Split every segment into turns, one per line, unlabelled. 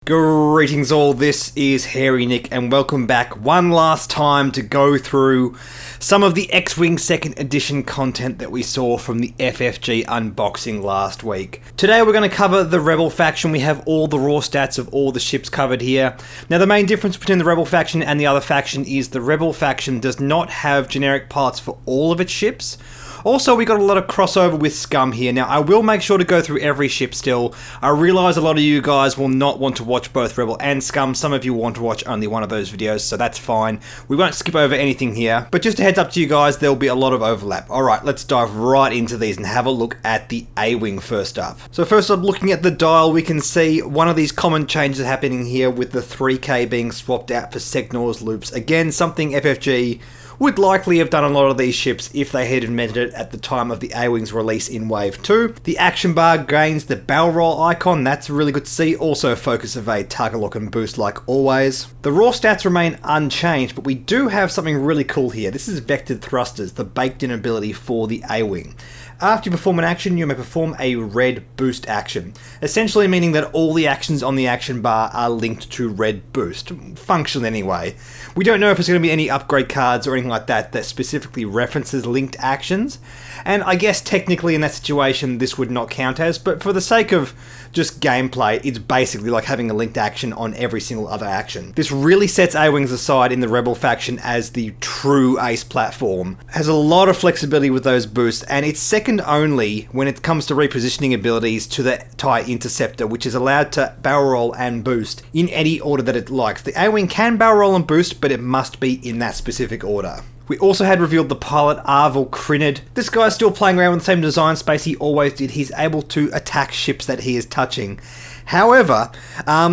Greetings all, this is Hairy Nick and welcome back one last time to go through some of the X-Wing 2nd Edition content that we saw from the FFG unboxing last week. Today we're going to cover the Rebel faction. We have all the raw stats of all the ships covered here. Now the main difference between the Rebel faction and the other faction is the Rebel faction does not have generic parts for all of its ships. Also, we got a lot of crossover with Scum here. Now, I will make sure to go through every ship still. I realise a lot of you guys will not want to watch both Rebel and Scum. Some of you want to watch only one of those videos, so that's fine. We won't skip over anything here. But just a heads up to you guys, there'll be a lot of overlap. Alright, let's dive right into these and have a look at the A-Wing first up. So first up, looking at the dial, we can see one of these common changes happening here with the 3K being swapped out for Segnors loops. Again, something FFG would likely have done a lot of these ships if they had invented it at the time of the A-Wing's release in Wave 2. The action bar gains the barrel roll icon, that's really good to see. Also focus evade, target lock and boost like always. The raw stats remain unchanged, but we do have something really cool here. This is vectored thrusters, the baked in ability for the A-Wing. After you perform an action, you may perform a red boost action, essentially meaning that all the actions on the action bar are linked to red boost, functional anyway. We don't know if there's going to be any upgrade cards or anything like that that specifically references linked actions, and I guess technically in that situation this would not count as, but for the sake of just gameplay, it's basically like having a linked action on every single other action. This really sets A-Wings aside in the Rebel faction as the true ace platform. Has a lot of flexibility with those boosts, and it's second only when it comes to repositioning abilities to the TIE Interceptor, which is allowed to barrel roll and boost in any order that it likes. The A-Wing can barrel roll and boost, but it must be in that specific order. We also had revealed the pilot Arvel Crinid. This guy's still playing around with the same design space he always did. He's able to attack ships that he is touching. However,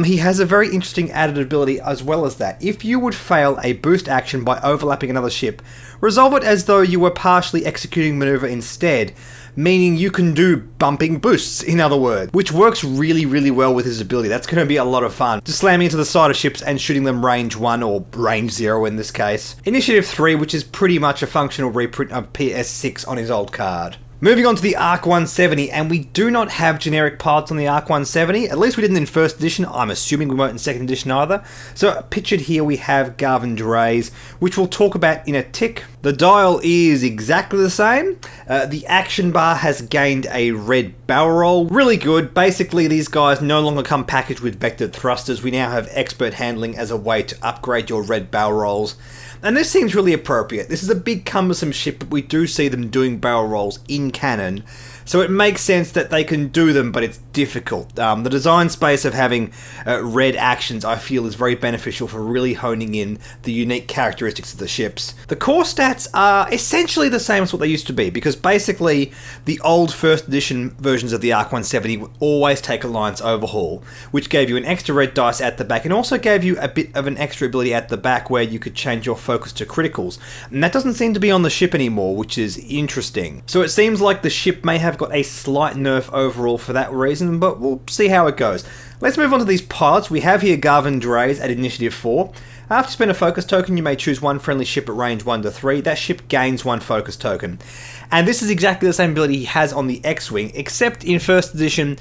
he has a very interesting added ability as well as that. If you would fail a boost action by overlapping another ship, resolve it as though you were partially executing maneuver instead, meaning you can do bumping boosts, in other words, which works really well with his ability. That's going to be a lot of fun. Just slamming into the side of ships and shooting them range 1 or range 0 in this case. Initiative 3, which is pretty much a functional reprint of PS6 on his old card. Moving on to the ARC 170, and we do not have generic parts on the ARC 170, at least we didn't in 1st edition, I'm assuming we won't in 2nd edition either. So pictured here we have Garvin Dreys, which we'll talk about in a tick. The dial is exactly the same. The action bar has gained a red barrel roll, really good. Basically these guys no longer come packaged with vectored thrusters, we now have expert handling as a way to upgrade your red barrel rolls. And this seems really appropriate. This is a big cumbersome ship, but we do see them doing barrel rolls in canon. So it makes sense that they can do them, but it's difficult. The design space of having red actions, I feel, is very beneficial for really honing in the unique characteristics of the ships. The core stats are essentially the same as what they used to be, because basically the old 1st edition versions of the ARC 170 would always take Alliance Overhaul, which gave you an extra red dice at the back, and also gave you a bit of an extra ability at the back where you could change your focus to criticals. And that doesn't seem to be on the ship anymore, which is interesting. So it seems like the ship may have got a slight nerf overall for that reason, but we'll see how it goes. Let's move on to these pilots. We have here Garvin Dreys at Initiative 4. After you spend a focus token, you may choose one friendly ship at range 1 to 3. That ship gains 1 focus token. And this is exactly the same ability he has on the X-Wing, except in 1st edition,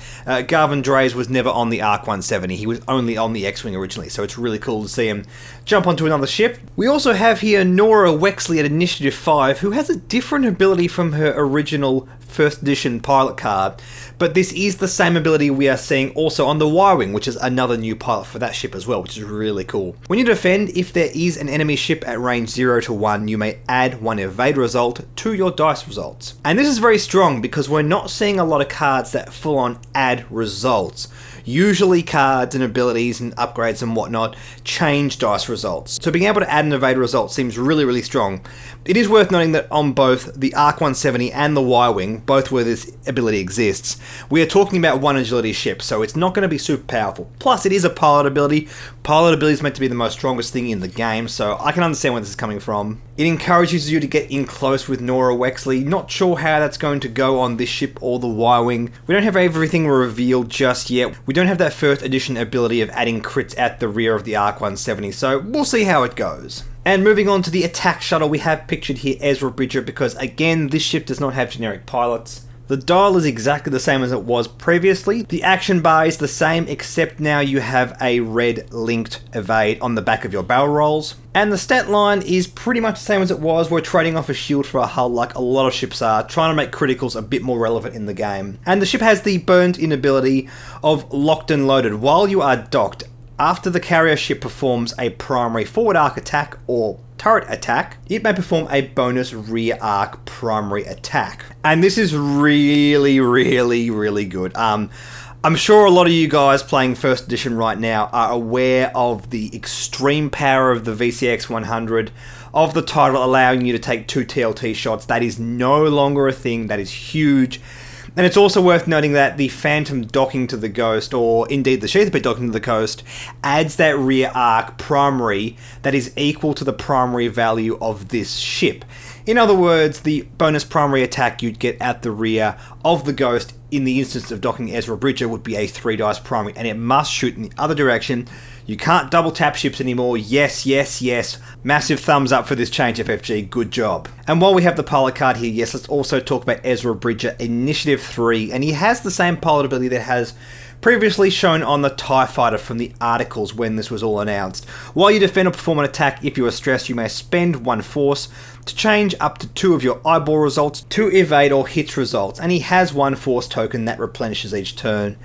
Garvin Dreys was never on the ARC 170. He was only on the X-Wing originally, so it's really cool to see him jump onto another ship. We also have here Nora Wexley at Initiative 5, who has a different ability from her original 1st edition pilot card, but this is the same ability we are seeing also on the Y-Wing, which is another new pilot for that ship as well, which is really cool. When you defend, if there is an enemy ship at range 0 to 1, you may add 1 evade result to your dice results. And this is very strong because we're not seeing a lot of cards that full on add results. Usually cards and abilities and upgrades and whatnot change dice results. So being able to add an evade result seems really strong. It is worth noting that on both the ARC 170 and the Y-Wing, both where this ability exists, we are talking about 1 agility ship, so it's not going to be super powerful. Plus it is a pilot ability. Pilot ability is meant to be the most strongest thing in the game, so I can understand where this is coming from. It encourages you to get in close with Nora Wexley. Not sure how that's going to go on this ship or the Y-Wing. We don't have everything revealed just yet. We don't have that 1st edition ability of adding crits at the rear of the ARC 170, so we'll see how it goes. And moving on to the attack shuttle, we have pictured here Ezra Bridger because, again, this ship does not have generic pilots. The dial is exactly the same as it was previously. The action bar is the same, except now you have a red linked evade on the back of your barrel rolls. And the stat line is pretty much the same as it was. We're trading off a shield for a hull like a lot of ships are, trying to make criticals a bit more relevant in the game. And the ship has the burned-in ability of Locked and Loaded. While you are docked, after the carrier ship performs a primary forward arc attack or turret attack, it may perform a bonus rear arc primary attack. And this is really, really, really good. I'm sure a lot of you guys playing first edition right now are aware of the extreme power of the VCX 100, of the title allowing you to take 2 TLT shots. That is no longer a thing. That is huge. And it's also worth noting that the Phantom docking to the Ghost, or indeed the Sheath docking to the Ghost, adds that rear arc primary that is equal to the primary value of this ship. In other words, the bonus primary attack you'd get at the rear of the Ghost in the instance of docking Ezra Bridger would be a 3 dice primary, and it must shoot in the other direction. You can't double tap ships anymore. Yes, yes, yes. Massive thumbs up for this change, FFG. Good job. And while we have the pilot card here, yes, let's also talk about Ezra Bridger Initiative 3, and he has the same pilot ability that has previously shown on the TIE Fighter from the articles when this was all announced. While you defend or perform an attack, if you are stressed, you may spend 1 force to change up to 2 of your eyeball results to evade or hits results, and he has 1 force token that replenishes each turn.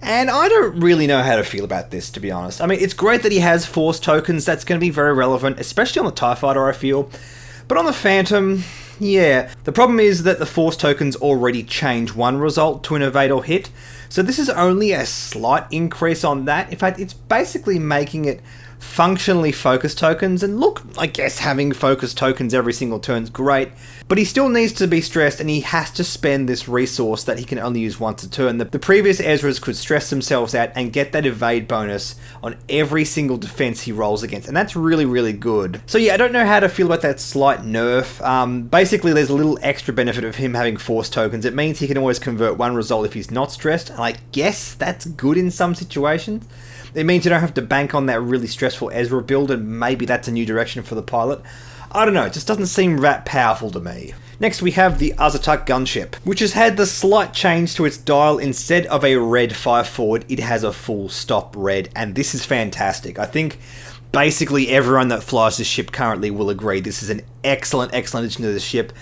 And I don't really know how to feel about this, to be honest. I mean, it's great that he has force tokens. That's going to be very relevant, especially on the TIE Fighter, I feel. But on the Phantom, yeah. The problem is that the force tokens already change 1 result to an evade or hit. So this is only a slight increase on that. In fact, it's basically making it functionally focus tokens. And look, I guess having focus tokens every single turn is great, but he still needs to be stressed, and he has to spend this resource that he can only use once a turn. The previous Ezras could stress themselves out and get that evade bonus on every single defense he rolls against, and that's really, really good. So yeah, I don't know how to feel about that slight nerf. Basically, there's a little extra benefit of him having force tokens. It means he can always convert 1 result if he's not stressed, and I guess that's good in some situations. It means you don't have to bank on that really stressful Ezra build, and maybe that's a new direction for the pilot. I don't know, it just doesn't seem that powerful to me. Next we have the Azatuk gunship, which has had the slight change to its dial. Instead of a red 5 forward, it has a full stop red, and this is fantastic. I think basically everyone that flies this ship currently will agree this is an excellent, excellent addition to the ship.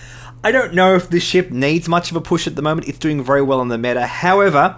I don't know if this ship needs much of a push at the moment. It's doing very well in the meta. However,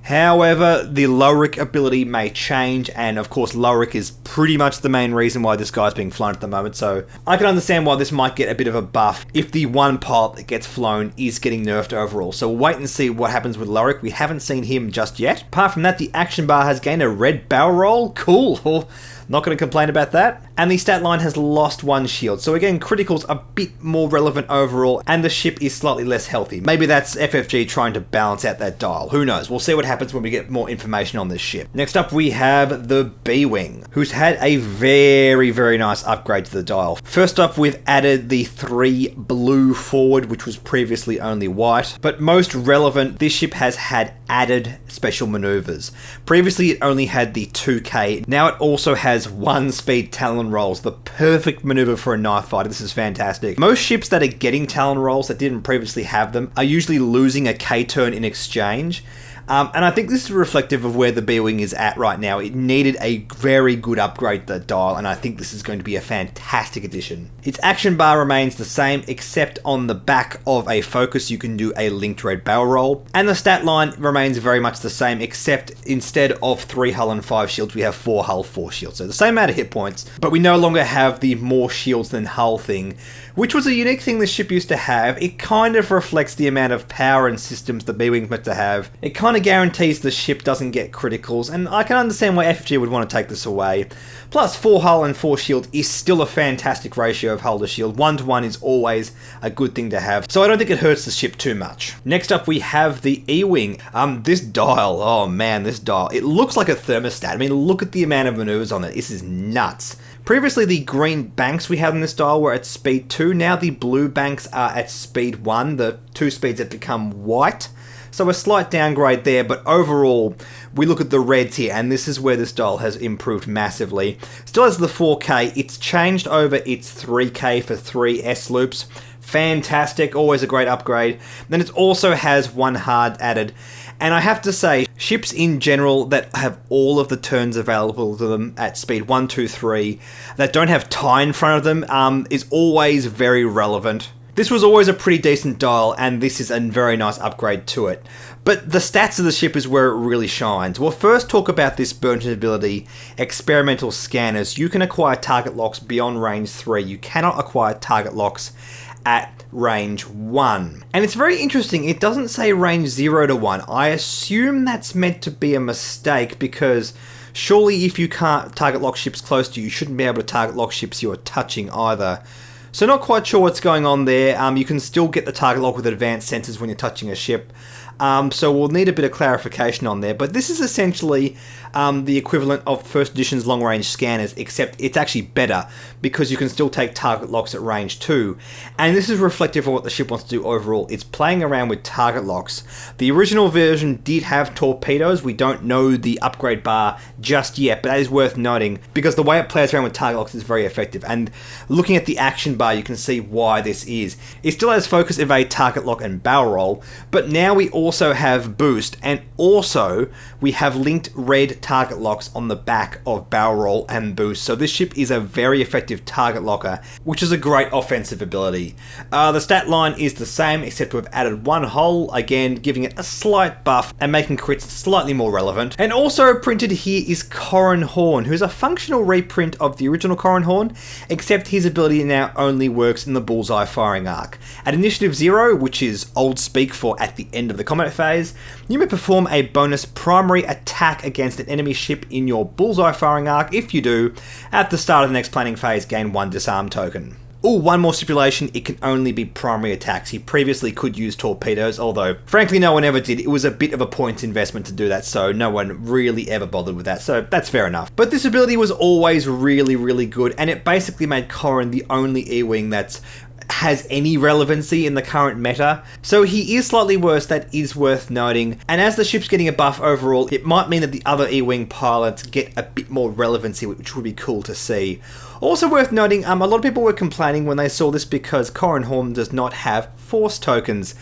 the Lowric ability may change, and of course Lowric is pretty much the main reason why this guy's being flown at the moment, so I can understand why this might get a bit of a buff if the one pilot that gets flown is getting nerfed overall. So we'll wait and see what happens with Lowric. We haven't seen him just yet. Apart from that, the action bar has gained a red barrel roll. Cool. Not going to complain about that. And the stat line has lost 1 shield. So again, critical's a bit more relevant overall, and the ship is slightly less healthy. Maybe that's FFG trying to balance out that dial. Who knows? We'll see what happens when we get more information on this ship. Next up, we have the B-Wing, who's had a very, very nice upgrade to the dial. First up, we've added the 3 blue forward, which was previously only white. But most relevant, this ship has had added special maneuvers. Previously, it only had the 2K. Now it also has 1 speed Talon rolls, the perfect maneuver for a knife fighter. This is fantastic. Most ships that are getting Talon rolls that didn't previously have them are usually losing a K turn in exchange. And I think this is reflective of where the B-Wing is at right now. It needed a very good upgrade to the dial, and I think this is going to be a fantastic addition. Its action bar remains the same, except on the back of a focus you can do a linked red barrel roll. And the stat line remains very much the same, except instead of 3 hull and 5 shields, we have 4 hull, 4 shields. So the same amount of hit points, but we no longer have the more shields than hull thing, which was a unique thing the ship used to have. It kind of reflects the amount of power and systems the B-Wing's meant to have. It kind of guarantees the ship doesn't get criticals, and I can understand why FFG would want to take this away. Plus, 4 hull and 4 shield is still a fantastic ratio of hull to shield. 1 to 1 is always a good thing to have, so I don't think it hurts the ship too much. Next up, we have the E-Wing. This dial, oh man, this dial. It looks like a thermostat. I mean, look at the amount of maneuvers on it. This is nuts. Previously, the green banks we had on this dial were at speed 2. Now the blue banks are at speed 1. The 2 speeds have become white. So a slight downgrade there, but overall, we look at the reds here, and this is where this dial has improved massively. Still has the 4K. It's changed over its 3K for 3 S loops. Fantastic, always a great upgrade. Then it also has 1 hard added. And I have to say, ships in general that have all of the turns available to them at speed 1, 2, 3, that don't have tie in front of them, is always very relevant. This was always a pretty decent dial, and this is a very nice upgrade to it. But the stats of the ship is where it really shines. We'll first talk about this burnt ability, Experimental Scanners. You can acquire target locks beyond range 3. You cannot acquire target locks at range 1. And it's very interesting, it doesn't say range 0 to 1. I assume that's meant to be a mistake, because surely if you can't target lock ships close to you, you shouldn't be able to target lock ships you're touching either. So not quite sure what's going on there. You can still get the target lock with advanced sensors when you're touching a ship. So we'll need a bit of clarification on there. But this is essentially the equivalent of first edition's long range scanners, except it's actually better because you can still take target locks at range 2. And this is reflective of what the ship wants to do overall. It's playing around with target locks. The original version did have torpedoes. We don't know the upgrade bar just yet, but that is worth noting because the way it plays around with target locks is very effective. And looking at the action bar, you can see why this is. It still has focus, evade, target lock, and barrel roll, but now we also have boost, and also we have linked red target locks on the back of barrel roll and boost. So this ship is a very effective target locker, which is a great offensive ability. The stat line is the same, except we've added 1 hull, again giving it a slight buff and making crits slightly more relevant. And also printed here is Corrin Horn, who's a functional reprint of the original Corrin Horn, except his ability now only works in the bullseye firing arc. At initiative 0, which is old speak for at the end of the combat phase, you may perform a bonus primary attack against an enemy ship in your bullseye firing arc. If you do, at the start of the next planning phase, gain 1 disarm token. Oh, one more stipulation, it can only be primary attacks. He previously could use torpedoes, although frankly no one ever did. It was a bit of a points investment to do that, so no one really ever bothered with that, so that's fair enough. But this ability was always really, really good, and it basically made Corrin the only E-Wing that's has any relevancy in the current meta. So he is slightly worse, that is worth noting. And as the ship's getting a buff overall, it might mean that the other E-Wing pilots get a bit more relevancy, which would be cool to see. Also worth noting, a lot of people were complaining when they saw this because Corrin Horn does not have force tokens.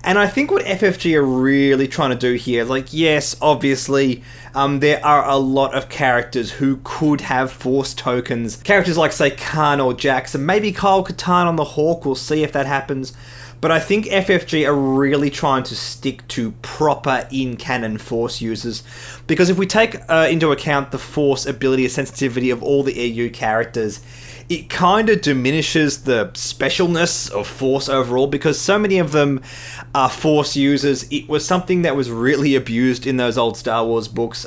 And I think what FFG are really trying to do here, like, yes, obviously, there are a lot of characters who could have force tokens. Characters like, say, Khan or Jax, and maybe Kyle Katarn on the Hawk, we'll see if that happens. But I think FFG are really trying to stick to proper in-canon force users, because if we take into account the force ability and sensitivity of all the EU characters, it kind of diminishes the specialness of force overall, because so many of them are force users. It was something that was really abused in those old Star Wars books.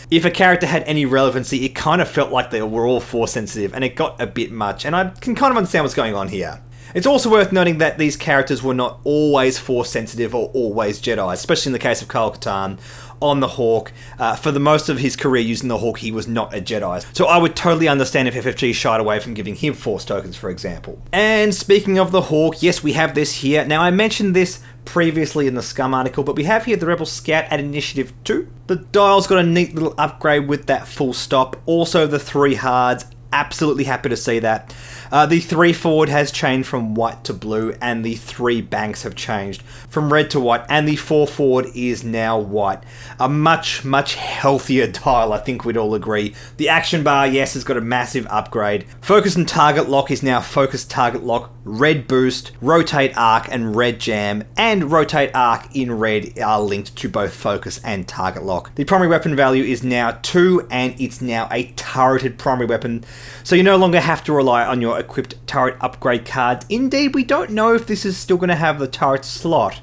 If a character had any relevancy, it kind of felt like they were all force sensitive, and it got a bit much, and I can kind of understand what's going on here. It's also worth noting that these characters were not always force sensitive or always Jedi, especially in the case of Kyle Katarn on the Hawk. For the most of his career using the Hawk, he was not a Jedi. So I would totally understand if FFG shied away from giving him force tokens, for example. And speaking of the Hawk, yes, we have this here. Now, I mentioned this previously in the Scum article, but we have here the Rebel Scout at Initiative 2. The dial's got a neat little upgrade with that full stop. Also, the 3 hards. Absolutely happy to see that. The 3 forward has changed from white to blue, and the 3 banks have changed from red to white, and the 4 forward is now white. A much, much healthier dial, I think we'd all agree. The action bar, yes, has got a massive upgrade. Focus and target lock is now focus target lock, red boost, rotate arc, and red jam, and rotate arc in red are linked to both focus and target lock. The primary weapon value is now 2, and it's now a turreted primary weapon, so you no longer have to rely on your equipped turret upgrade cards. Indeed, we don't know if this is still going to have the turret slot.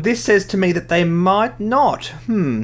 This says to me that they might not.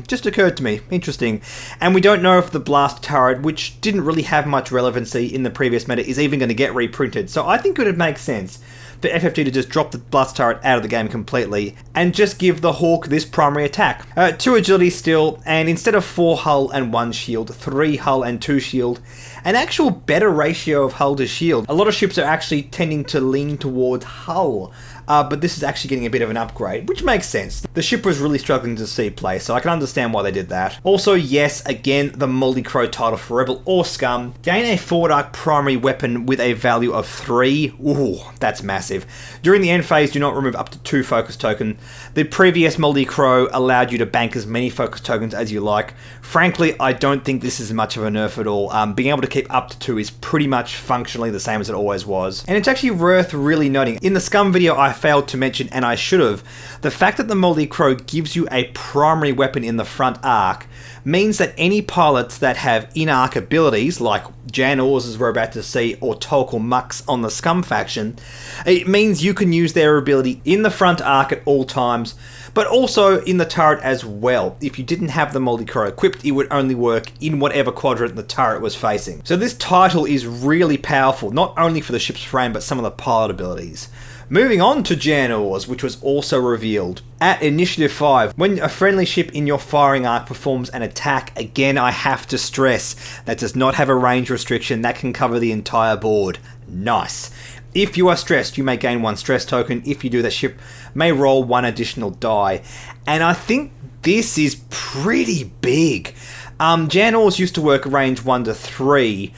Just occurred to me. Interesting. And we don't know if the blast turret, which didn't really have much relevancy in the previous meta, is even going to get reprinted. So I think it would make sense for FFG to just drop the blast turret out of the game completely and just give the Hawk this primary attack. 2 agility still, and instead of 4 hull and 1 shield, 3 hull and 2 shield, an actual better ratio of hull to shield. A lot of ships are actually tending to lean towards hull but this is actually getting a bit of an upgrade, which makes sense. The ship was really struggling to see play, so I can understand why they did that. Also, yes, again, the Moldy Crow title for Rebel or Scum. Gain a forward arc primary weapon with a value of 3. Ooh, that's massive. During the end phase, do not remove up to 2 focus tokens. The previous Moldy Crow allowed you to bank as many focus tokens as you like. Frankly, I don't think this is much of a nerf at all. Being able to keep up to 2 is pretty much functionally the same as it always was. And it's actually worth really noting, in the Scum video I failed to mention, and I should have, the fact that the Moldy Crow gives you a primary weapon in the front arc means that any pilots that have in-arc abilities, like Janna Wars as we're about to see, or Tolk or Mux on the Scum faction, it means you can use their ability in the front arc at all times, but also in the turret as well. If you didn't have the Moldy Crow equipped, it would only work in whatever quadrant the turret was facing. So this title is really powerful, not only for the ship's frame, but some of the pilot abilities. Moving on to Janna Wars, which was also revealed. At Initiative 5, when a friendly ship in your firing arc performs an attack, again I have to stress, that does not have a range restriction, that can cover the entire board. Nice. If you are stressed, you may gain 1 stress token. If you do, the ship may roll 1 additional die. And I think this is pretty big. Janna Wars used to work range 1 to 3,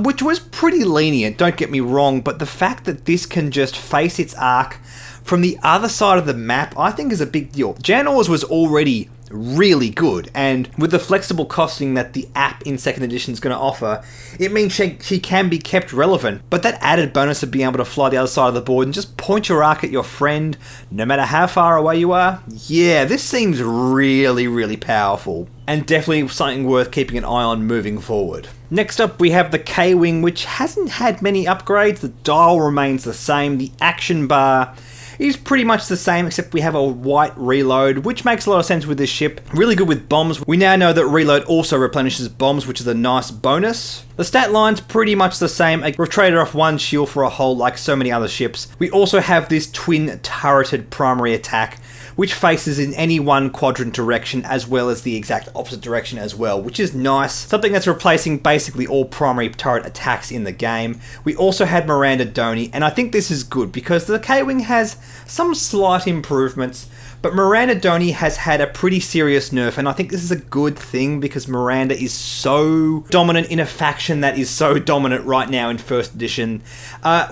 which was pretty lenient, don't get me wrong, but the fact that this can just face its arc from the other side of the map, I think is a big deal. Janna Wars was already really good, and with the flexible costing that the app in 2nd edition is going to offer, it means she can be kept relevant. But that added bonus of being able to fly the other side of the board and just point your arc at your friend, no matter how far away you are, yeah, this seems really, really powerful. And definitely something worth keeping an eye on moving forward. Next up, we have the K-Wing, which hasn't had many upgrades. The dial remains the same. The action bar is pretty much the same, except we have a white reload, which makes a lot of sense with this ship. Really good with bombs. We now know that reload also replenishes bombs, which is a nice bonus. The stat line's pretty much the same. We've traded off 1 shield for a hull like so many other ships. We also have this twin turreted primary attack, which faces in any one quadrant direction as well as the exact opposite direction as well, which is nice. Something that's replacing basically all primary turret attacks in the game. We also had Miranda Doney, and I think this is good because the K-Wing has some slight improvements, but Miranda Doney has had a pretty serious nerf, and I think this is a good thing because Miranda is so dominant in a faction that is so dominant right now in 1st edition.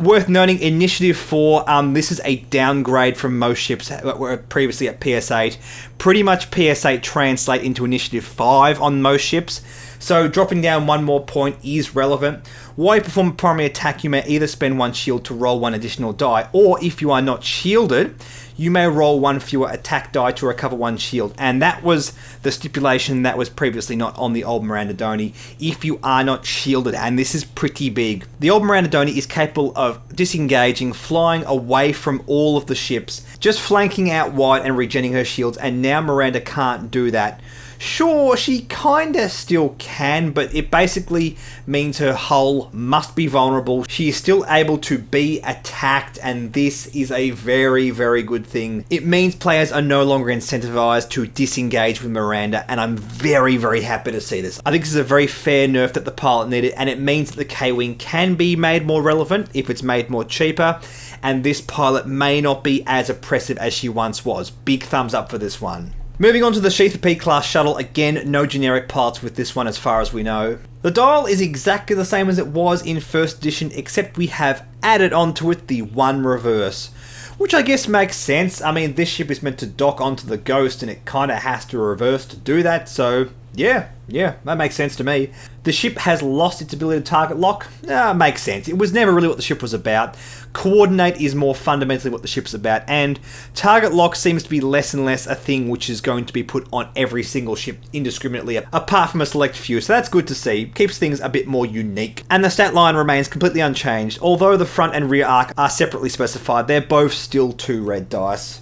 Worth noting, Initiative 4, this is a downgrade from most ships that were previously at PS8. Pretty much PS8 translate into Initiative 5 on most ships, so dropping down 1 more point is relevant. While you perform a primary attack, you may either spend 1 shield to roll 1 additional die, or if you are not shielded, you may roll 1 fewer attack die to recover 1 shield. And that was the stipulation that was previously not on the old Miranda Doney, if you are not shielded, and this is pretty big. The old Miranda Doney is capable of disengaging, flying away from all of the ships, just flanking out wide and regenerating her shields, and now Miranda can't do that. Sure, she kinda still can, but it basically means her hull must be vulnerable. She is still able to be attacked, and this is a very, very good thing. It means players are no longer incentivized to disengage with Miranda, and I'm very, very happy to see this. I think this is a very fair nerf that the pilot needed, and it means that the K-Wing can be made more relevant if it's made more cheaper, and this pilot may not be as oppressive as she once was. Big thumbs up for this one. Moving on to the Sheath P-Class Shuttle, again, no generic pilots with this one as far as we know. The dial is exactly the same as it was in 1st edition, except we have added onto it the 1 reverse, which I guess makes sense. I mean, this ship is meant to dock onto the Ghost, and it kinda has to reverse to do that, so yeah, that makes sense to me. The ship has lost its ability to target lock. Makes sense. It was never really what the ship was about. Coordinate is more fundamentally what the ship's about, and target lock seems to be less and less a thing which is going to be put on every single ship indiscriminately, apart from a select few, so that's good to see. Keeps things a bit more unique. And the stat line remains completely unchanged. Although the front and rear arc are separately specified, they're both still 2 red dice.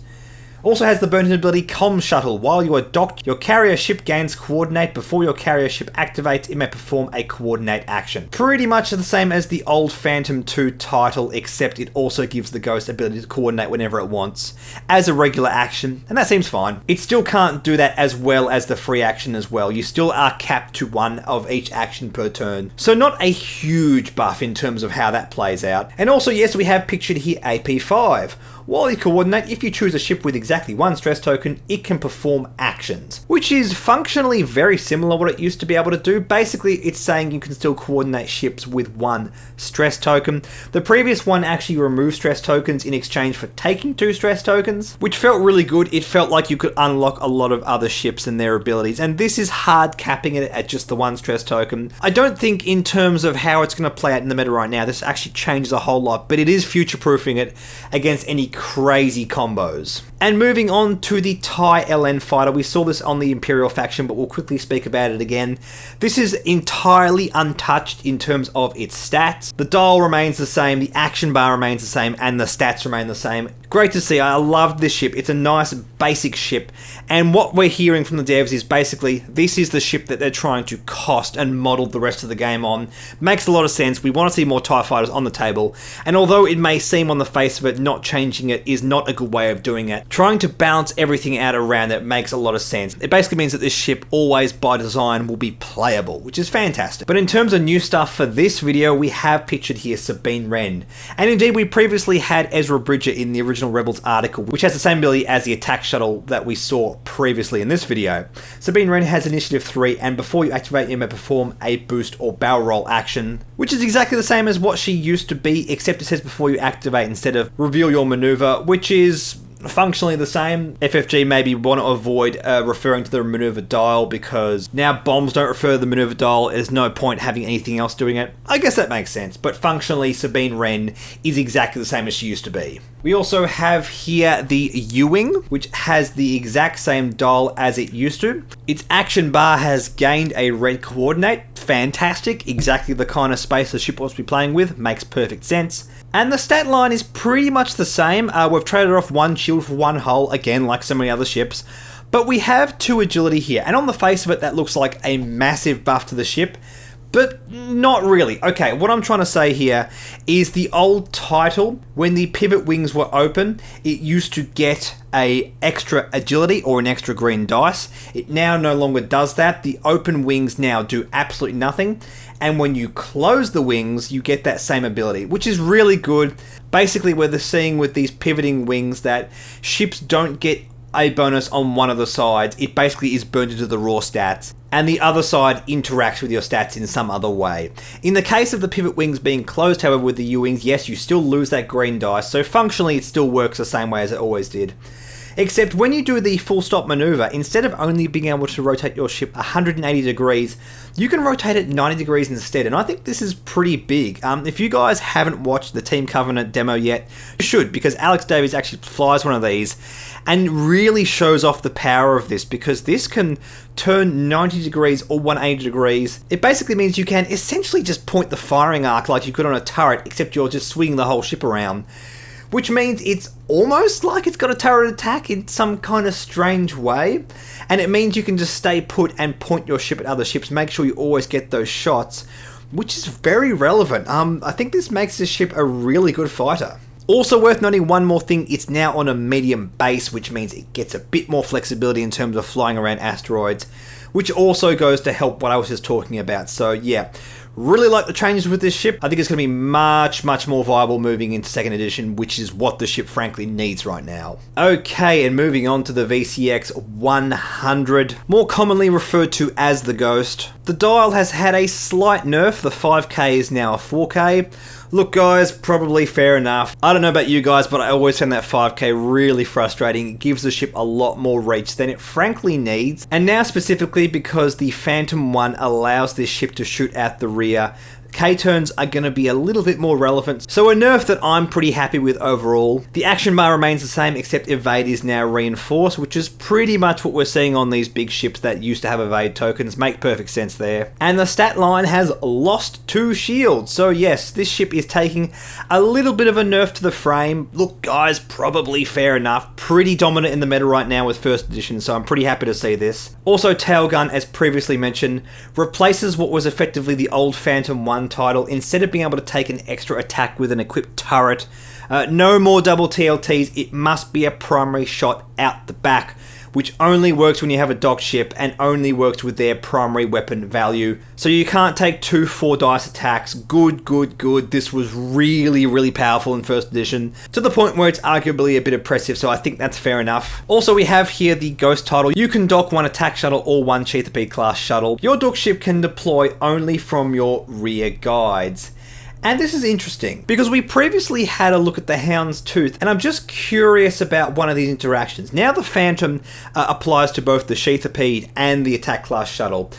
Also has the burn-in ability Comm Shuttle. While you are docked, your carrier ship gains coordinate. Before your carrier ship activates, it may perform a coordinate action. Pretty much the same as the old Phantom 2 title, except it also gives the Ghost ability to coordinate whenever it wants, as a regular action, and that seems fine. It still can't do that as well as the free action as well. You still are capped to 1 of each action per turn. So not a huge buff in terms of how that plays out. And also, yes, we have pictured here AP5. While you coordinate, if you choose a ship with exactly one stress token, it can perform actions, which is functionally very similar to what it used to be able to do. Basically, it's saying you can still coordinate ships with one stress token. The previous one actually removed stress tokens in exchange for taking 2 stress tokens, which felt really good. It felt like you could unlock a lot of other ships and their abilities, and this is hard capping it at just the 1 stress token. I don't think in terms of how it's going to play out in the meta right now, this actually changes a whole lot, but it is future-proofing it against any crazy combos. And moving on to the TIE LN fighter, we saw this on the Imperial faction, but we'll quickly speak about it again. This is entirely untouched in terms of its stats. The dial remains the same, the action bar remains the same, and the stats remain the same. Great to see. I love this ship. It's a nice basic ship, and what we're hearing from the devs is basically this is the ship that they're trying to cost and model the rest of the game on. Makes a lot of sense. We want to see more TIE fighters on the table, and although it may seem on the face of it not changing it is not a good way of doing it, trying to balance everything out around it makes a lot of sense. It basically means that this ship always by design will be playable, which is fantastic. But in terms of new stuff for this video, we have pictured here Sabine Wren, and indeed we previously had Ezra Bridger in the original Rebels article, which has the same ability as the attack shuttle that we saw previously in this video. Sabine Wren has initiative 3, and before you activate, you may perform a boost or barrel roll action, which is exactly the same as what she used to be, except it says before you activate instead of reveal your maneuver, which is functionally the same. FFG maybe want to avoid referring to the maneuver dial because now bombs don't refer to the maneuver dial. There's no point having anything else doing it. I guess that makes sense, but functionally Sabine Wren is exactly the same as she used to be. We also have here the U-Wing, which has the exact same dial as it used to. Its action bar has gained a red coordinate. Fantastic, exactly the kind of space the ship wants to be playing with. Makes perfect sense. And the stat line is pretty much the same. We've traded off 1 shield for 1 hull, again like so many other ships. But we have 2 agility here, and on the face of it that looks like a massive buff to the ship. But not really. Okay, what I'm trying to say here is the old title, when the pivot wings were open, it used to get a extra agility or an extra green dice. It now no longer does that. The open wings now do absolutely nothing. And when you close the wings, you get that same ability, which is really good. Basically, we're seeing with these pivoting wings that ships don't get a bonus on one of the sides. It basically is burned into the raw stats, and the other side interacts with your stats in some other way. In the case of the pivot wings being closed, however, with the U-Wings, yes, you still lose that green dice, so functionally it still works the same way as it always did. Except when you do the full stop maneuver, instead of only being able to rotate your ship 180 degrees, you can rotate it 90 degrees instead, and I think this is pretty big. If you guys haven't watched the Team Covenant demo yet, you should, because Alex Davies actually flies one of these and really shows off the power of this, because this can turn 90 degrees or 180 degrees. It basically means you can essentially just point the firing arc like you could on a turret, except you're just swinging the whole ship around. Which means it's almost like it's got a turret attack in some kind of strange way. And it means you can just stay put and point your ship at other ships, make sure you always get those shots, which is very relevant. I think this makes this ship a really good fighter. Also worth noting one more thing, it's now on a medium base, which means it gets a bit more flexibility in terms of flying around asteroids, which also goes to help what I was just talking about. So yeah, really like the changes with this ship. I think it's going to be much more viable moving into 2nd edition, which is what the ship frankly needs right now. Okay, and moving on to the VCX 100, more commonly referred to as the Ghost. The dial has had a slight nerf. The 5K is now a 4K. Look guys, probably fair enough. I don't know about you guys, but I always found that 5K really frustrating. It gives the ship a lot more reach than it frankly needs. And now specifically because the Phantom 1 allows this ship to shoot out the rear, K-turns are going to be a little bit more relevant, so a nerf that I'm pretty happy with overall. The action bar remains the same, except evade is now reinforced, which is pretty much what we're seeing on these big ships that used to have evade tokens. Make perfect sense there. And the stat line has lost 2 shields, so yes, this ship is taking a little bit of a nerf to the frame. Look guys, probably fair enough. Pretty dominant in the meta right now with 1st edition, so I'm pretty happy to see this. Also, Tailgun, as previously mentioned, replaces what was effectively the old Phantom 1 title. Instead of being able to take an extra attack with an equipped turret, no more double TLTs, it must be a primary shot out the back, which only works when you have a docked ship and only works with their primary weapon value. So you can't take 2 4-dice attacks. Good. This was really powerful in first edition, to the point where it's arguably a bit oppressive, so I think that's fair enough. Also, we have here the Ghost title. You can dock 1 attack shuttle or 1 Sheath class shuttle. Your dock ship can deploy only from your rear guides. And this is interesting, because we previously had a look at the Hound's Tooth, and I'm just curious about one of these interactions. Now the Phantom applies to both the Sheathipede and the Attack Class Shuttle,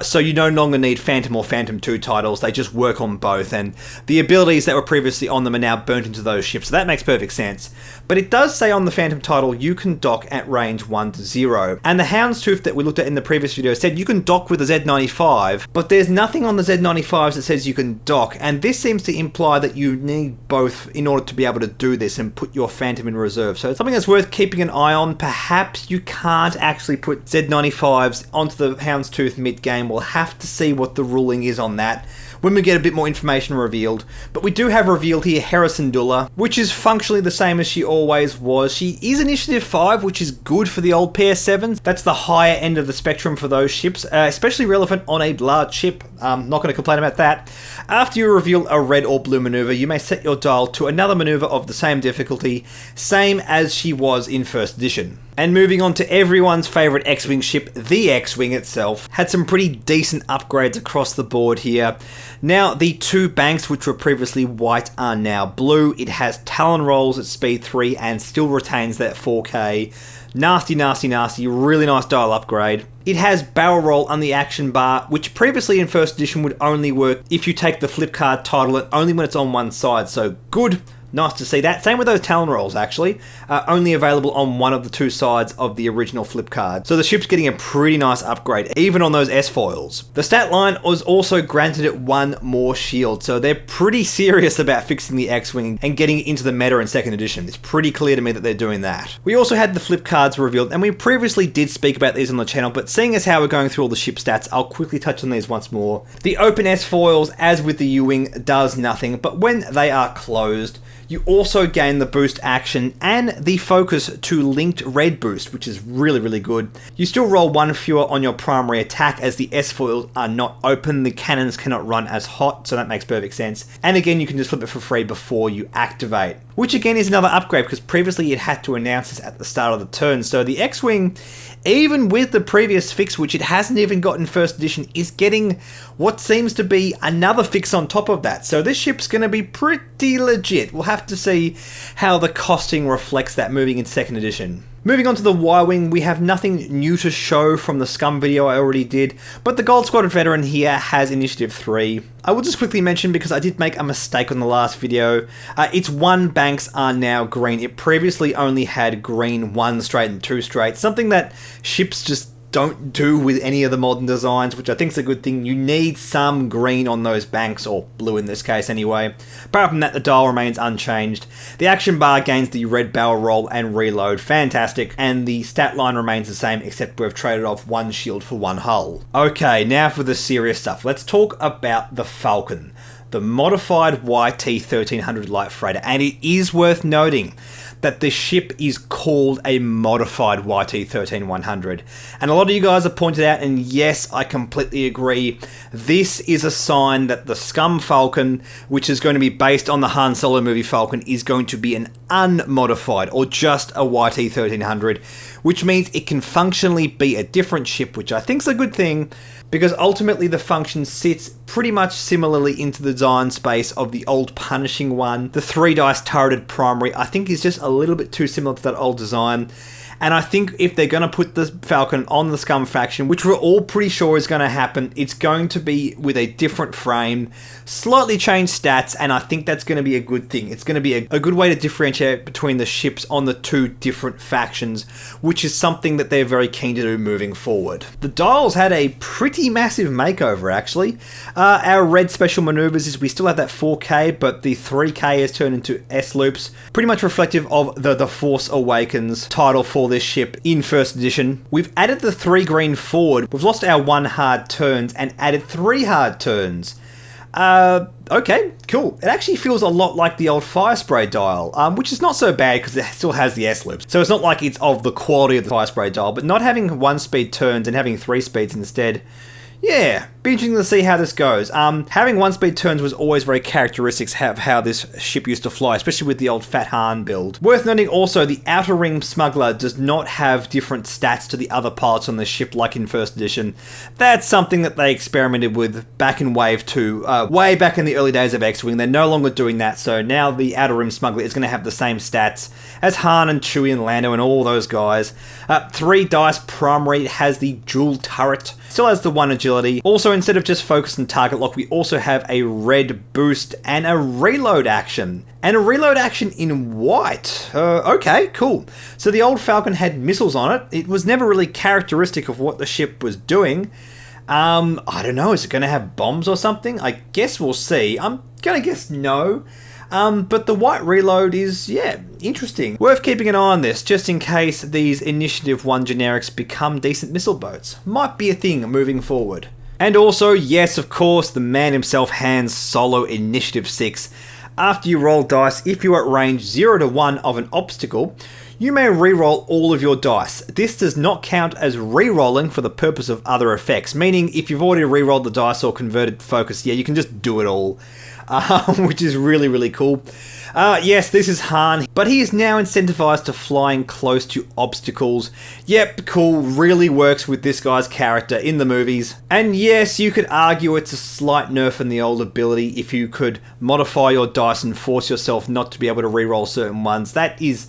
so you no longer need Phantom or Phantom 2 titles, they just work on both, and the abilities that were previously on them are now burnt into those ships, so that makes perfect sense. But it does say on the Phantom title, you can dock at range 1 to 0, and the Hound's Tooth that we looked at in the previous video said you can dock with the Z95, but there's nothing on the Z95s that says you can dock, and this seems to imply that you need both in order to be able to do this and put your Phantom in reserve. So it's something that's worth keeping an eye on. Perhaps you can't actually put Z95s onto the Hound's Tooth mid-game. We'll have to see what the ruling is on that when we get a bit more information revealed. But we do have revealed here Harrison Dulla, which is functionally the same as she always was. She is Initiative 5, which is good for the old PS7s. That's the higher end of the spectrum for those ships, especially relevant on a large ship. Not going to complain about that. After you reveal a red or blue maneuver, you may set your dial to another maneuver of the same difficulty, same as she was in first edition. And moving on to everyone's favourite X-Wing ship, the X-Wing itself, had some pretty decent upgrades across the board here. Now, the 2 banks, which were previously white, are now blue. It has Talon rolls at speed 3 and still retains that 4K. Nasty, really nice dial upgrade. It has barrel roll on the action bar, which previously in first edition would only work if you take the flip card title and only when it's on one side, so good. Nice to see that. Same with those Talon rolls, actually. Only available on one of the 2 sides of the original flip card. So the ship's getting a pretty nice upgrade, even on those S-foils. The stat line was also granted it 1 more shield, so they're pretty serious about fixing the X-Wing and getting it into the meta in second edition. It's pretty clear to me that they're doing that. We also had the flip cards revealed, and we previously did speak about these on the channel, but seeing as how we're going through all the ship stats, I'll quickly touch on these once more. The open S-foils, as with the U-Wing, does nothing, but when they are closed, you also gain the boost action and the focus to linked red boost, which is really good. You still roll 1 fewer on your primary attack as the S-foils are not open. The cannons cannot run as hot, so that makes perfect sense. And again, you can just flip it for free before you activate, which again is another upgrade because previously it had to announce this at the start of the turn. So the X-Wing, even with the previous fix, which it hasn't even got in first edition, is getting what seems to be another fix on top of that. So this ship's going to be pretty legit. We'll have to see how the costing reflects that moving in second edition. Moving on to the Y-Wing, we have nothing new to show from the Scum video I already did, but the Gold Squadron veteran here has Initiative 3. I will just quickly mention, because I did make a mistake on the last video, its 1 banks are now green. It previously only had green 1 straight and 2 straight, something that ships just don't do with any of the modern designs, which I think is a good thing. You need some green on those banks, or blue in this case anyway. Apart from that, the dial remains unchanged. The action bar gains the red barrel roll and reload, fantastic, and the stat line remains the same, except we've traded off 1 shield for 1 hull. Okay, now for the serious stuff. Let's talk about the Falcon, the modified YT-1300 light freighter, and it is worth noting that the ship is called a modified YT-13100. And a lot of you guys have pointed out, and yes, I completely agree, this is a sign that the Scum Falcon, which is going to be based on the Han Solo movie Falcon, is going to be an unmodified, or just a YT-1300, which means it can functionally be a different ship, which I think is a good thing, because ultimately the function sits pretty much similarly into the design space of the old Punishing one. The 3-dice turreted primary, I think, is just a little bit too similar to that old design. And I think if they're going to put the Falcon on the Scum faction, which we're all pretty sure is going to happen, it's going to be with a different frame, slightly changed stats, and I think that's going to be a good thing. It's going to be a good way to differentiate between the ships on the 2 different factions, which is something that they're very keen to do moving forward. The dials had a pretty massive makeover, actually. Our red special maneuvers is we still have that 4K, but the 3K is turned into S-loops, pretty much reflective of the Force Awakens title for this ship in first edition. We've added the 3 green forward. We've lost our 1 hard turns and added 3 hard turns. Okay, cool. It actually feels a lot like the old fire spray dial, which is not so bad because it still has the S-loops. So it's not like it's of the quality of the fire spray dial, but not having 1-speed turns and having 3 speeds instead, yeah, be interesting to see how this goes. Having 1-speed turns was always very characteristic of how this ship used to fly, especially with the old Fat Han build. Worth noting also, the Outer Ring Smuggler does not have different stats to the other pilots on the ship like in First Edition. That's something that they experimented with back in Wave 2, way back in the early days of X-Wing. They're no longer doing that, so now the Outer Rim Smuggler is going to have the same stats as Han and Chewie and Lando and all those guys. 3 dice primary, it has the dual turret, still has the 1 agility. Also, instead of just focus and target lock, we also have a red boost and a reload action. And a reload action in white. Okay, cool. So the old Falcon had missiles on it. It was never really characteristic of what the ship was doing. I don't know, is it going to have bombs or something? I guess we'll see. I'm going to guess no. But the white reload is, yeah, interesting. Worth keeping an eye on this, just in case these Initiative 1 generics become decent missile boats. Might be a thing moving forward. And also, yes, of course, the man himself, Han's Solo Initiative 6. After you roll dice, if you're at range 0 to 1 of an obstacle, you may re-roll all of your dice. This does not count as re-rolling for the purpose of other effects, meaning if you've already re-rolled the dice or converted focus, yeah, you can just do it all. Which is really, really cool. Yes, this is Han, but he is now incentivized to flying close to obstacles. Yep, cool, really works with this guy's character in the movies. And yes, you could argue it's a slight nerf in the old ability if you could modify your dice and force yourself not to be able to reroll certain ones. That is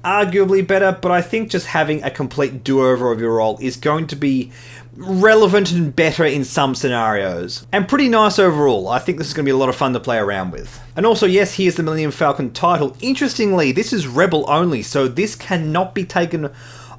arguably better, but I think just having a complete do-over of your roll is going to be relevant and better in some scenarios. And pretty nice overall. I think this is going to be a lot of fun to play around with. And also, yes, here's the Millennium Falcon title. Interestingly, this is Rebel only, so this cannot be taken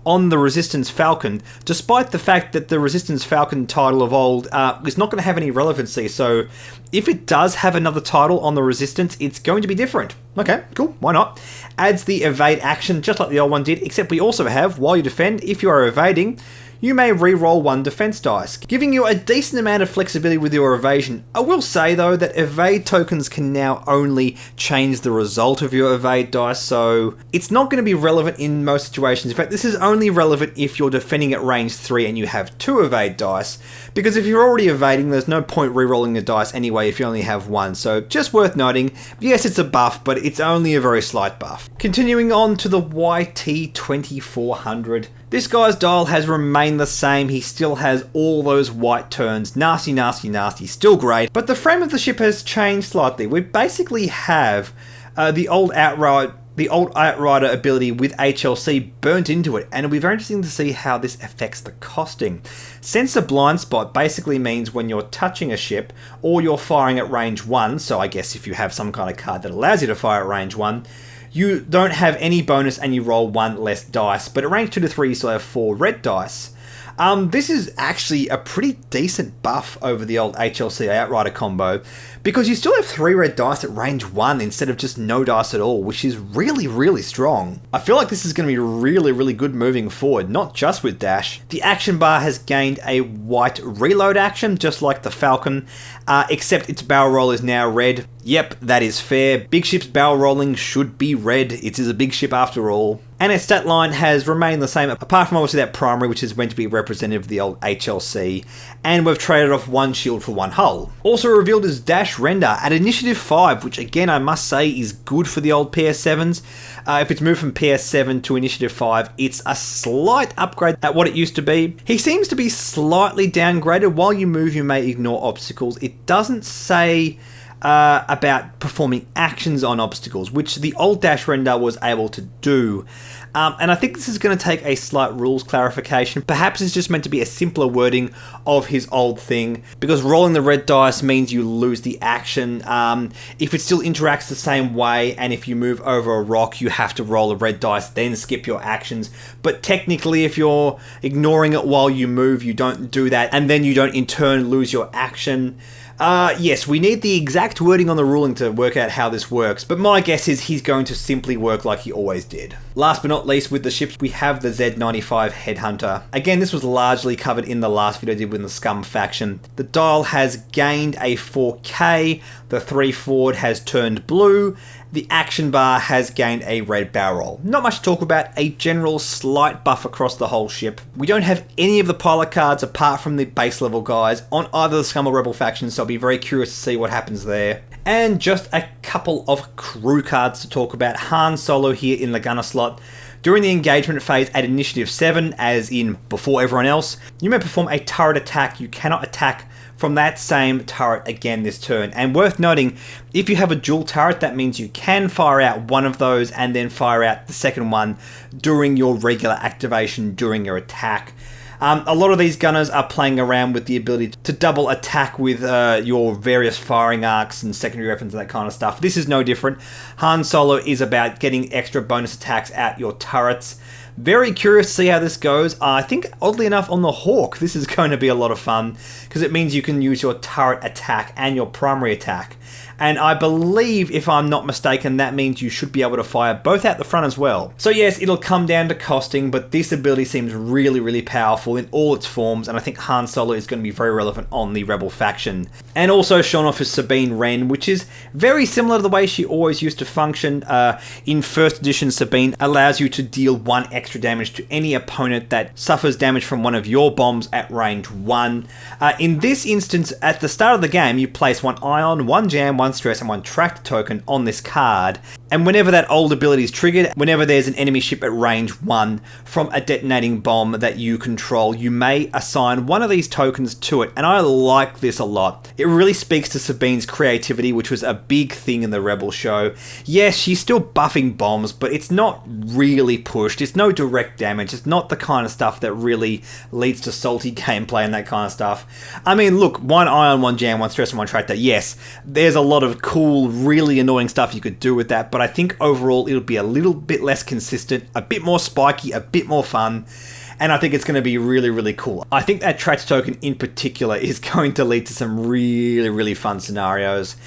on the Resistance Falcon, despite the fact that the Resistance Falcon title of old is not going to have any relevancy. So if it does have another title on the Resistance, it's going to be different. Okay, cool, why not? Adds the evade action, just like the old one did, except we also have, while you defend, if you are evading, you may re-roll 1 defense dice, giving you a decent amount of flexibility with your evasion. I will say though that evade tokens can now only change the result of your evade dice, so it's not going to be relevant in most situations. In fact, this is only relevant if you're defending at range 3 and you have 2 evade dice, because if you're already evading, there's no point re-rolling the dice anyway if you only have 1, so just worth noting. Yes, it's a buff, but it's only a very slight buff. Continuing on to the YT-2400. This guy's dial has remained the same. He still has all those white turns. Nasty, nasty, nasty. Still great. But the frame of the ship has changed slightly. We basically have the old Outrider ability with HLC burnt into it, and it'll be very interesting to see how this affects the costing. Sensor blind spot basically means when you're touching a ship or you're firing at range 1, so I guess if you have some kind of card that allows you to fire at range 1, you don't have any bonus and you roll 1 less dice, but at range 2 to 3 you still have 4 red dice. This is actually a pretty decent buff over the old HLC Outrider combo, because you still have 3 red dice at range 1 instead of just no dice at all, which is really, really strong. I feel like this is going to be really, really good moving forward, not just with Dash. The Actionbar has gained a white reload action, just like the Falcon, except its barrel roll is now red. Yep, that is fair. Big ship's barrel rolling should be red. It is a big ship after all. And its stat line has remained the same, apart from obviously that primary, which is meant to be representative of the old HLC. And we've traded off 1 shield for 1 hull. Also revealed is Dash Render at Initiative 5, which again I must say is good for the old PS7s. If it's moved from PS7 to Initiative 5, it's a slight upgrade at what it used to be. He seems to be slightly downgraded. While you move, you may ignore obstacles. It doesn't say about performing actions on obstacles, which the old Dash Render was able to do. And I think this is going to take a slight rules clarification. Perhaps it's just meant to be a simpler wording of his old thing, because rolling the red dice means you lose the action. If it still interacts the same way, and if you move over a rock, you have to roll a red dice, then skip your actions. But technically, if you're ignoring it while you move, you don't do that, and then you don't in turn lose your action. Yes, we need the exact wording on the ruling to work out how this works, but my guess is he's going to simply work like he always did. Last but not least, with the ships, we have the Z95 Headhunter. Again, this was largely covered in the last video I did with the Scum faction. The dial has gained a 4K, the 3 forward has turned blue, the action bar has gained a red barrel. Not much to talk about, a general slight buff across the whole ship. We don't have any of the pilot cards apart from the base level guys on either the Scum or Rebel factions, so I'll be very curious to see what happens there. And just a couple of crew cards to talk about. Han Solo here in the gunner slot. During the engagement phase at Initiative 7, as in before everyone else, you may perform a turret attack. You cannot attack from that same turret again this turn. And worth noting, if you have a dual turret, that means you can fire out one of those and then fire out the second one during your regular activation during your attack. A lot of these gunners are playing around with the ability to double attack with your various firing arcs and secondary weapons and that kind of stuff. This is no different. Han Solo is about getting extra bonus attacks at your turrets. Very curious to see how this goes. I think, oddly enough, on the Hawk, this is going to be a lot of fun because it means you can use your turret attack and your primary attack. And I believe, if I'm not mistaken, that means you should be able to fire both out the front as well. So yes, it'll come down to costing, but this ability seems really, really powerful in all its forms, and I think Han Solo is going to be very relevant on the Rebel faction. And also shown off is Sabine Wren, which is very similar to the way she always used to function. In first edition, Sabine allows you to deal 1 extra damage to any opponent that suffers damage from one of your bombs at range 1. In this instance, at the start of the game, you place 1 ion, 1 jam, 1 stress and 1 tracked token on this card, and whenever that old ability is triggered, whenever there's an enemy ship at range 1 from a detonating bomb that you control, you may assign one of these tokens to it, and I like this a lot. It really speaks to Sabine's creativity, which was a big thing in the Rebel show. Yes, she's still buffing bombs, but it's not really pushed, it's no direct damage, it's not the kind of stuff that really leads to salty gameplay and that kind of stuff. I mean, look, 1 ion, 1 jam, 1 stress and 1 tractor, yes, there's a lot of cool, really annoying stuff you could do with that, but I think overall it'll be a little bit less consistent, a bit more spiky, a bit more fun, and I think it's going to be really, really cool. I think that tracked token in particular is going to lead to some really, really fun scenarios.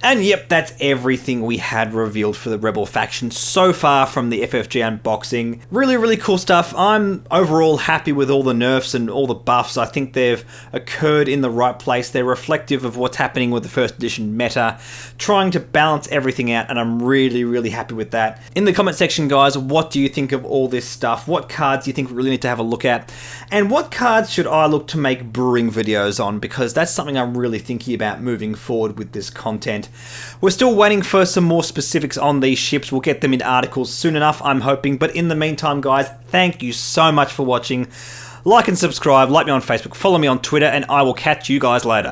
And yep, that's everything we had revealed for the Rebel faction so far from the FFG unboxing. Really, really cool stuff. I'm overall happy with all the nerfs and all the buffs. I think they've occurred in the right place. They're reflective of what's happening with the first edition meta, trying to balance everything out, and I'm really, really happy with that. In the comment section, guys, what do you think of all this stuff? What cards do you think we really need to have a look at? And what cards should I look to make brewing videos on? Because that's something I'm really thinking about moving forward with this content. We're still waiting for some more specifics on these ships. We'll get them in articles soon enough, I'm hoping. But in the meantime, guys, thank you so much for watching. Like and subscribe, like me on Facebook, follow me on Twitter, and I will catch you guys later.